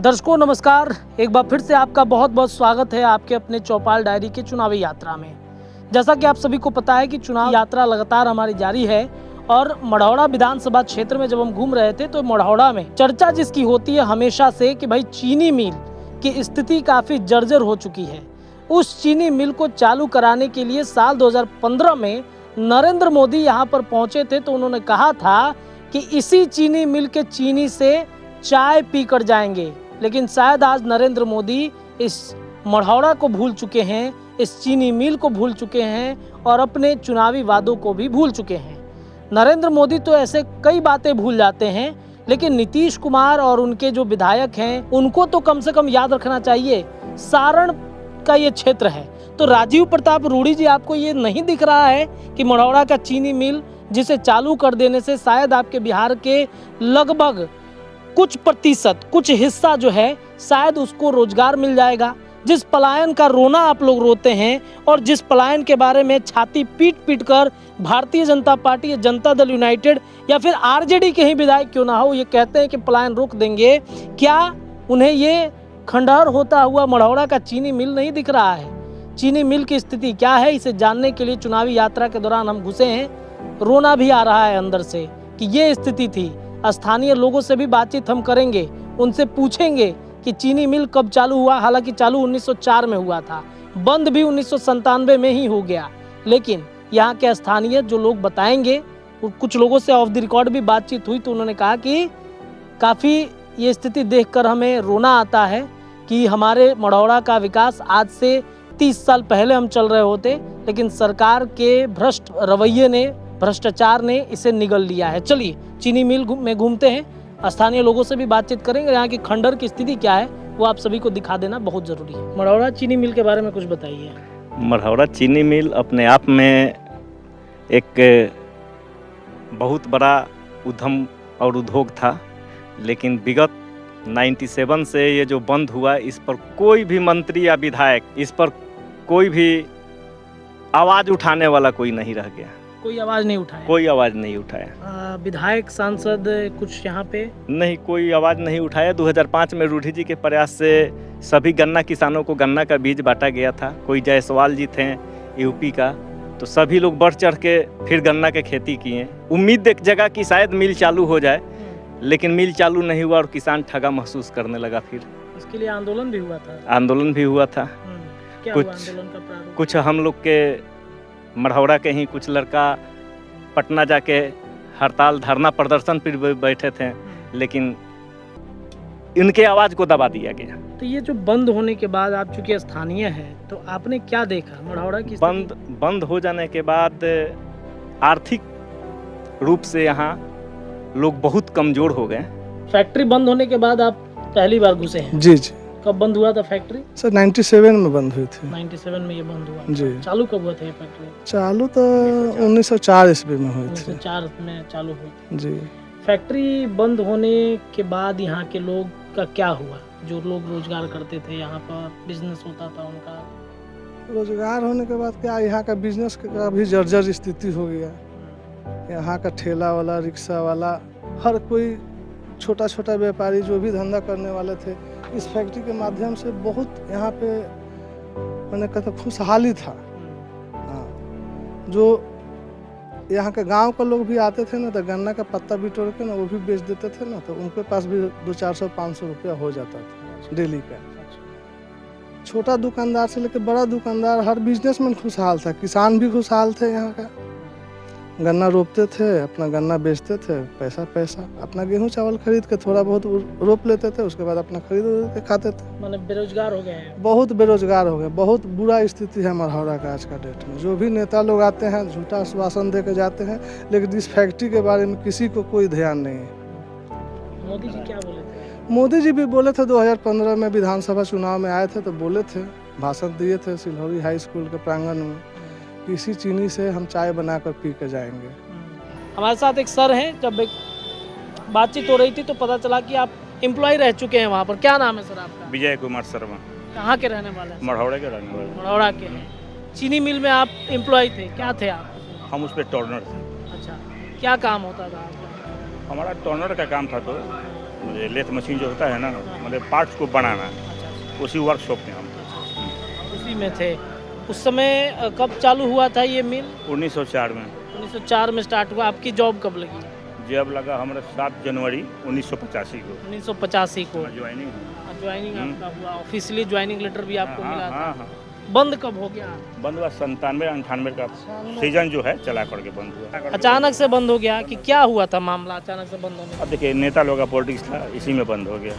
दर्शकों नमस्कार, एक बार फिर से आपका बहुत बहुत स्वागत है आपके अपने चौपाल डायरी की चुनावी यात्रा में। जैसा कि आप सभी को पता है कि चुनाव यात्रा लगातार हमारी जारी है और मढ़ौरा विधानसभा क्षेत्र में जब हम घूम रहे थे तो मढ़ौरा में चर्चा जिसकी होती है हमेशा से कि भाई चीनी मिल की स्थिति काफ़ी जर्जर हो चुकी है। उस चीनी मिल को चालू कराने के लिए साल 2015 में नरेंद्र मोदी यहाँ पर पहुँचे थे तो उन्होंने कहा था कि इसी चीनी मिल के चीनी से चाय पी कर जाएंगे। लेकिन शायद आज नरेंद्र मोदी इस मढ़ौरा को भूल चुके हैं, इस चीनी मिल को भूल चुके हैं और अपने चुनावी वादों को भी भूल चुके हैं। नरेंद्र मोदी तो ऐसे कई बातें भूल जाते हैं, लेकिन नीतीश कुमार और उनके जो विधायक हैं उनको तो कम से कम याद रखना चाहिए सारण का ये क्षेत्र है। तो राजीव प्रताप रूडी जी, आपको ये नहीं दिख रहा है कि मढ़ौरा का चीनी मिल जिसे चालू कर देने से शायद आपके बिहार के लगभग कुछ प्रतिशत, कुछ हिस्सा जो है शायद उसको रोजगार मिल जाएगा। जिस पलायन का रोना आप लोग रोते हैं और जिस पलायन के बारे में छाती पीट पीट कर भारतीय जनता पार्टी, जनता दल यूनाइटेड या फिर आरजेडी के ही विधायक क्यों ना हो ये कहते हैं कि पलायन रोक देंगे, क्या उन्हें ये खंडहर होता हुआ मढ़ौरा का चीनी मिल नहीं दिख रहा है? चीनी मिल की स्थिति क्या है, इसे जानने के लिए चुनावी यात्रा के दौरान हम घुसे हैं। रोना भी आ रहा है अंदर से कि ये स्थिति थी। स्थानीय लोगों से भी बातचीत हम करेंगे, उनसे पूछेंगे कि चीनी मिल कब चालू हुआ। हालांकि चालू 1904 में हुआ था, बंद भी 1997 में ही हो गया। लेकिन यहाँ के स्थानीय जो लोग बताएंगे, कुछ लोगों से ऑफ द रिकॉर्ड भी बातचीत हुई तो उन्होंने कहा कि काफ़ी ये स्थिति देखकर हमें रोना आता है कि हमारे मढ़ौरा का विकास आज से 30 साल पहले हम चल रहे होते, लेकिन सरकार के भ्रष्ट रवैये ने, भ्रष्टाचार ने इसे निगल लिया है। चलिए चीनी मिल में घूमते हैं, स्थानीय लोगों से भी बातचीत करेंगे। यहाँ की खंडहर की स्थिति क्या है वो आप सभी को दिखा देना बहुत ज़रूरी है। मढ़ौरा चीनी मिल के बारे में कुछ बताइए। मढ़ौरा चीनी मिल अपने आप में एक बहुत बड़ा उद्यम और उद्योग था, लेकिन विगत 97 से ये जो बंद हुआ, इस पर कोई भी मंत्री या विधायक, इस पर कोई भी आवाज़ उठाने वाला कोई नहीं रह गया। कोई आवाज़ नहीं उठाया? कोई आवाज़ नहीं उठाया। विधायक, सांसद कुछ यहाँ पे नहीं, कोई आवाज़ नहीं उठाया। 2005 में रूडी जी के प्रयास से सभी गन्ना किसानों को गन्ना का बीज बांटा गया था। कोई जायसवाल जी थे यूपी का, तो सभी लोग बढ़ चढ़ के फिर गन्ना के खेती किए। उम्मीद एक जगह कि शायद मिल चालू हो जाए, लेकिन मिल चालू नहीं हुआ और किसान ठगा महसूस करने लगा। फिर इसके लिए आंदोलन भी हुआ था। आंदोलन भी हुआ था। क्या हुआ आंदोलन का प्रारूप? कुछ हम लोग के मढ़ौरा के ही कुछ लड़का पटना जाके हड़ताल धरना प्रदर्शन पर बैठे थे, लेकिन इनके आवाज़ को दबा दिया गया। तो ये जो बंद होने के बाद, आप चूंकि स्थानीय हैं तो आपने क्या देखा मढ़ौरा की? बंद हो जाने के बाद आर्थिक रूप से यहाँ लोग बहुत कमज़ोर हो गए। फैक्ट्री बंद होने के बाद आप पहली बार घुसे हैं? जी जी। कब बंद हुआ था फैक्ट्री? सर 97 में बंद हुई थी। 97 में ये बंद हुआ जी। चालू कब हुआ था ये फैक्ट्री? चालू तो 1904 ईस्वी में हुई थी। 1904 में चालू हुई थी जी। फैक्ट्री बंद होने के बाद यहाँ के लोग का क्या हुआ? जो लोग रोजगार करते थे, यहाँ पर बिजनेस होता था उनका? रोजगार होने के बाद क्या, यहाँ का बिजनेस का भी जर्जर स्थिति हो गया। यहाँ का ठेला वाला, रिक्शा वाला, हर कोई छोटा छोटा व्यापारी जो भी धंधा करने वाले थे, इस फैक्ट्री के माध्यम से बहुत यहाँ पे मैंने कहता खुशहाली था। हाँ, जो यहाँ के गांव के लोग भी आते थे ना, तो गन्ना का पत्ता बिटोर के ना वो भी बेच देते थे ना, तो उनके पास भी 200-400-500 रुपया हो जाता था डेली का। छोटा दुकानदार से लेकर बड़ा दुकानदार, हर बिजनेसमैन खुशहाल था। किसान भी खुशहाल थे। यहाँ का गन्ना रोपते थे, अपना गन्ना बेचते थे, पैसा अपना गेहूं चावल खरीद के थोड़ा बहुत रोप लेते थे, उसके बाद अपना खरीद के खाते थे। मतलब बेरोजगार हो गए हैं? बहुत बेरोजगार हो गए। बहुत बुरा स्थिति है मढ़ौरा का आज का डेट में। जो भी नेता लोग आते हैं झूठा आश्वासन दे के जाते हैं, लेकिन इस फैक्ट्री के बारे में किसी को कोई ध्यान नहीं है। मोदी जी क्या बोले थे? मोदी जी भी बोले थे, 2015 में विधानसभा चुनाव में आए थे तो बोले थे, भाषण दिए थे सिलौरी हाई स्कूल के प्रांगण में, इसी चीनी से हम चाय बनाकर पी के जाएंगे। हमारे साथ एक सर हैं, जब एक बातचीत हो रही थी तो पता चला कि आप एम्प्लॉय रह चुके हैं वहाँ पर। क्या नाम है सर आपका? विजय कुमार शर्मा। कहाँ के रहने वाले हैं? मढ़ौरा के रहने वाले। मढ़ौरा के हैं। चीनी मिल में आप एम्प्लॉय थे, क्या थे आप? हम उस पर टर्नर थे। अच्छा, क्या काम होता था आपका? हमारा टर्नर का काम था। तो मुझे लेथ मशीन जो होता है ना, मतलब पार्ट्स को बनाना, अच्छा, उसी वर्कशॉप में हम उसी में थे उस समय। कब चालू हुआ था ये मिल? 1904 में। 1904 में स्टार्ट हुआ। आपकी जॉब कब लगी? जब लगा हमारा 7 जनवरी 1985 को 1985 को ज्वाइनिंग। ज्वाइनिंग आपका हुआ। ऑफिशियली ज्वाइनिंग लेटर भी आपको मिला था। हाँ हाँ। बंद कब हो गया? बंद हुआ 97-98 का सीजन जो है चला करके बंद हुआ। अचानक से बंद हो गया कि क्या हुआ था मामला, अचानक से बंद होने का? अब देखिए नेता लोग का पॉलिटिक्स था, इसी में बंद हो गया।